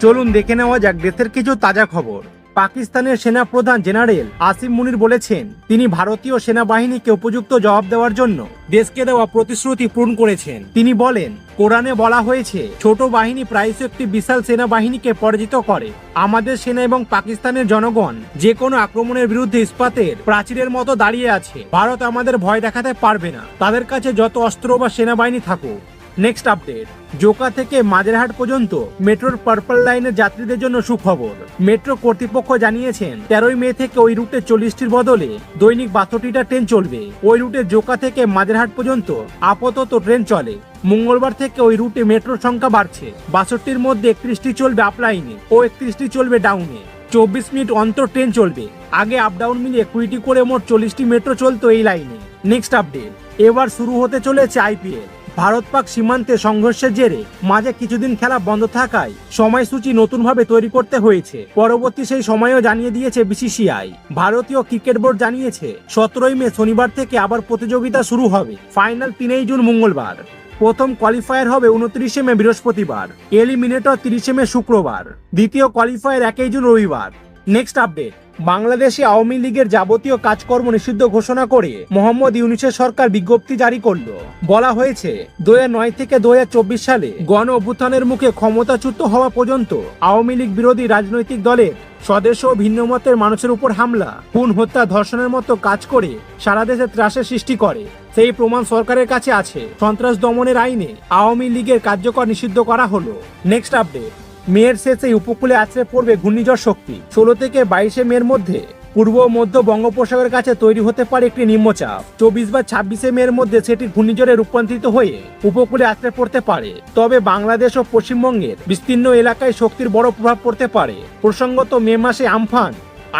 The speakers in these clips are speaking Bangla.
চলুন দেখে নেওয়া যাক দেশের কিছু তাজা খবর। পাকিস্তানের সেনা প্রধান জেনারেল আসিম মুনির বলেছেন, তিনি ভারতীয় সেনাবাহিনীকে উপযুক্ত জবাব দেওয়ার জন্য দেশকে দেওয়া প্রতিশ্রুতি পূরণ করেছেন। তিনি বলেন, কোরআনে বলা হয়েছে, ছোট বাহিনী প্রায়শই একটি বিশাল সেনাবাহিনীকে পরাজিত করে। আমাদের সেনা এবং পাকিস্তানের জনগণ যে কোনো আক্রমণের বিরুদ্ধে ইস্পাতের প্রাচীরের মতো দাঁড়িয়ে আছে। ভারত আমাদের ভয় দেখাতে পারবে না, তাদের কাছে যত অস্ত্র বা সেনাবাহিনী থাকুক। নেক্সট আপডেট, জোকা থেকে মাঝেরহাট পর্যন্ত মেট্রোর পার্পল লাইনের যাত্রীদের জন্য সুখবর। মেট্রো কর্তৃপক্ষ জানিয়েছেন, 13 মে থেকে ওই রুটে 40টির বদলে দৈনিক 62টা ট্রেন চলবে। ওই রুটে জোকা থেকে মাঝেরহাট পর্যন্ত আপাতত ট্রেন চলে। মঙ্গলবার থেকে ওই রুটে মেট্রোর সংখ্যা বাড়ছে। 62টির মধ্যে 31টি চলবে আপ লাইনে ও 31টি চলবে ডাউনে। 24 মিনিট অন্তর ট্রেন চলবে। আগে আপ ডাউন মিলিয়ে 20টি করে মোট 40টি মেট্রো চলতো এই লাইনে। নেক্সট আপডেট, এবার শুরু হতে চলেছে আইপিএল। ভারত পাক সীমান্তে সংঘর্ষের জেরে মাঝে কিছুদিন খেলা বন্ধ থাকায় সময়সূচি নতুনভাবে তৈরি করতে হয়েছে। পরবর্তী সেই সময়ও জানিয়ে দিয়েছে বিসিসিআই। ভারতীয় ক্রিকেট বোর্ড জানিয়েছে, 17 মে শনিবার থেকে আবার প্রতিযোগিতা শুরু হবে। ফাইনাল 3 জুন মঙ্গলবার। প্রথম কোয়ালিফায়ার হবে 29 মে বৃহস্পতিবার। এলিমিনেটর 30 মে শুক্রবার। দ্বিতীয় কোয়ালিফায়ার 1 জুন রবিবার। নেক্সট আপডেট, বাংলাদেশে আওয়ামী লীগের যাবতীয় কাজকর্ম নিষিদ্ধ ঘোষণা করে মোহাম্মদ ইউনূসের সরকার বিজ্ঞপ্তি জারি করল। বলা হয়েছে, 2009 থেকে 2024 সালে গণ অভ্যুত্থানের মুখে ক্ষমতাচ্যুত হওয়া পর্যন্ত আওয়ামী লীগ বিরোধী রাজনৈতিক দলের সদস্য ও ভিন্ন মতের মানুষের উপর হামলা, খুন, হত্যা, ধর্ষণের মতো কাজ করে সারা দেশে ত্রাসের সৃষ্টি করে। সেই প্রমাণ সরকারের কাছে আছে। সন্ত্রাস দমনের আইনে আওয়ামী লীগের কার্যকর নিষিদ্ধ করা হলো। নেক্সট আপডেট, মের শেষে উপকূলে আছড়ে পড়বে ঘূর্ণিঝড় শক্তি। 16 থেকে 22 মের মধ্যে পূর্ব ও মধ্য বঙ্গোপসাগরের কাছে তৈরি হতে পারে একটি নিম্নচাপ। 24 বা 26 মের মধ্যে সেটি ঘূর্ণিঝড়ে রূপান্তরিত হয়ে উপকূলে আছড়ে পড়তে পারে। তবে বাংলাদেশ ও পশ্চিমবঙ্গের বিস্তীর্ণ এলাকায় শক্তির বড় প্রভাব পড়তে পারে। প্রসঙ্গত, মে মাসে আমফান,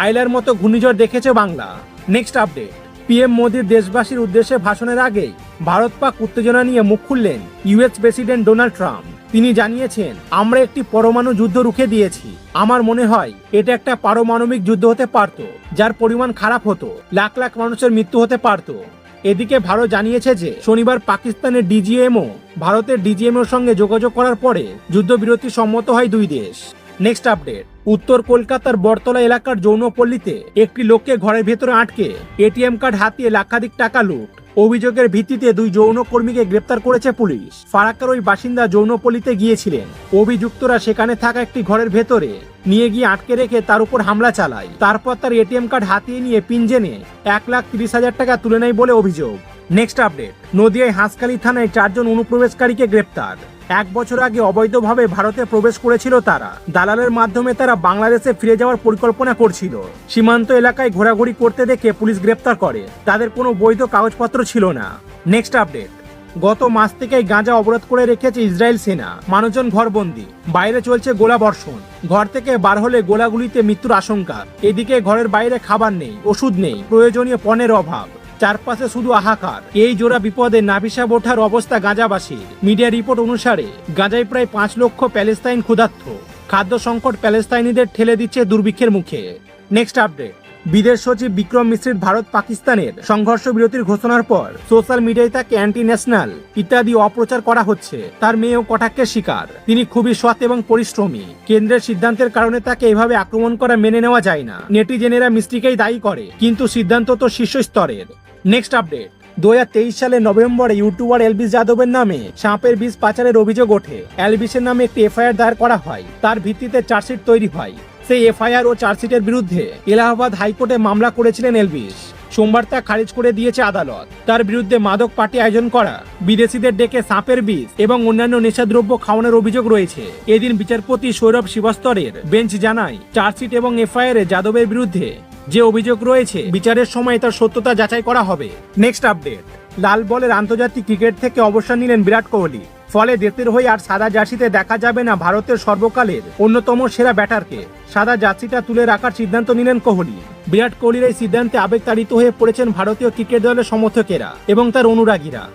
আইলার মতো ঘূর্ণিঝড় দেখেছে বাংলা। নেক্সট আপডেট, পিএম মোদির দেশবাসীর উদ্দেশ্যে ভাষণের আগেই ভারত পাক উত্তেজনা নিয়ে মুখ খুললেন ইউএস প্রেসিডেন্ট ডোনাল্ড ট্রাম্প। তিনি জানিয়েছেন, আমরা একটি পরমাণু যুদ্ধ রুখে দিয়েছি। আমার মনে হয় এটা একটা পারমাণবিক যুদ্ধ হতে পারত, যার পরিমাণ খারাপ হতো, লাখ লাখ মানুষের মৃত্যু হতে পারত। এদিকে ভারত জানিয়েছে যে শনিবার পাকিস্তানের ডিজিএমও ভারতের ডিজিএমওর সঙ্গে যোগাযোগ করার পরে যুদ্ধবিরতি সম্মত হয় দুই দেশ। নেক্সট আপডেট, উত্তর কলকাতার বটতলা এলাকার যৌনপল্লীতে একটি লোককে ঘরের ভেতরে আটকে এটিএম কার্ড হাতিয়ে লাখাধিক টাকা লুট। অভিযোগের ভিত্তিতে 2 যৌন কর্মীকে গ্রেপ্তার করেছে পুলিশ। ফারাক্কার ওই বাসিন্দা যৌনপল্লীতে গিয়েছিলেন। অভিযুক্তরা সেখানে থাকা একটি ঘরের ভেতরে নিয়ে গিয়ে আটকে রেখে তার উপর হামলা চালায়। তারপর তার এটিএম কার্ড হাতিয়ে নিয়ে পিন জেনে 1,30,000 টাকা তুলে নেয় বলে অভিযোগ। নেক্সট আপডেট, নদিয়ায় হাঁসখালি থানায় 4 জন অনুপ্রবেশকারীকে গ্রেপ্তার। 1 বছর আগে অবৈধভাবে ভারতে প্রবেশ করেছিল তারা। দালালের মাধ্যমে তারা বাংলাদেশে ফিরে যাওয়ার পরিকল্পনা করছিল। সীমান্ত এলাকায় ঘোরাঘুরি করতে দেখে পুলিশ গ্রেপ্তার করে। তাদের কোনো বৈধ কাগজপত্র ছিল না। নেক্সট আপডেট, গত মাস থেকেই গাঁজা অবরোধ করে রেখেছে ইসরায়েল সেনা। মানুষজন ঘরবন্দি, বাইরে চলছে গোলা বর্ষণ। ঘর থেকে বার হলে গোলাগুলিতে মৃত্যুর আশঙ্কা। এদিকে ঘরের বাইরে খাবার নেই, ওষুধ নেই, প্রয়োজনীয় পণ্যের অভাব। চারপাশে শুধু হাহাকার। এই জোড়া বিপদে নাভিসাব ওঠার অবস্থা গাঁজাবাসীর। মিডিয়া রিপোর্ট অনুসারে গাঁজায় প্রায় 5 লক্ষ প্যালেস্তাইন ক্ষুধার্ত। খাদ্য সংকট প্যালেস্তাইনিদের ঠেলে দিচ্ছে দুর্ভিক্ষের মুখে। নেক্সট আপডেট, বিদেশ সচিব বিক্রম মিশ্রির ভারত পাকিস্তানের সংঘর্ষ বিরতির ঘোষণার পর সোশ্যাল মিডিয়ায় তাকে অ্যান্টি ন্যাশনাল ইত্যাদি অপপ্রচার করা হচ্ছে। তার মেয়েও কটাক্ষের শিকার। তিনি খুবই সৎ এবং পরিশ্রমী। কেন্দ্রের সিদ্ধান্তের কারণে তাকে এভাবে আক্রমণ করা মেনে নেওয়া যায় না। নেটিজেনেরা মিস্ত্রিকেই দায়ী করে, কিন্তু সিদ্ধান্ত তো শীর্ষ স্তরের। নেক্সট আপডেট, 2023 সালের নভেম্বরে ইউটিউবার এলভিস যাদবের নামে সাপের বিষ পাচারের অভিযোগ ওঠে। এলভিসের নামে একটি এফআইআর দায়ের করা হয়। তার ভিত্তিতে চার্জশিট তৈরি হয়। সেই এফআইআর ও চার্জশিটের বিরুদ্ধে এলাহাবাদ হাইকোর্টে মামলা করেছিলেন এলভিস। সোমবার তা খারিজ করে দিয়েছে আদালত। তার বিরুদ্ধে মাদক পার্টি আয়োজন করা, বিদেশিদের ডেকে সাপের বিষ এবং অন্যান্য নেশাদ্রব্য খাওয়ানোর অভিযোগ রয়েছে। এদিন বিচারপতি সৌরভ শ্রীবাস্তরের বেঞ্চ জানায়, চার্জশিট এবং এফআইআর যাদবের বিরুদ্ধে যে অভিযোগ রয়েছে বিচারের সময় তার সত্যতা যাচাই করা হবে। নেক্সট আপডেট, লাল বলের আন্তর্জাতিক ক্রিকেট থেকে অবসর নিলেন বিরাট কোহলি। ফলে দেশের হয়ে আর সাদা জার্সিতে দেখা যাবে না ভারতের সর্বকালের অন্যতম সেরা ব্যাটারকে। সাদা জার্সিটা তুলে রাখার সিদ্ধান্ত নিলেন কোহলি। বিরাট কোহলির এই সিদ্ধান্তে আবেগতাড়িত হয়ে পড়েছেন ভারতীয় ক্রিকেট দলের সমর্থকেরা এবং তার অনুরাগীরা।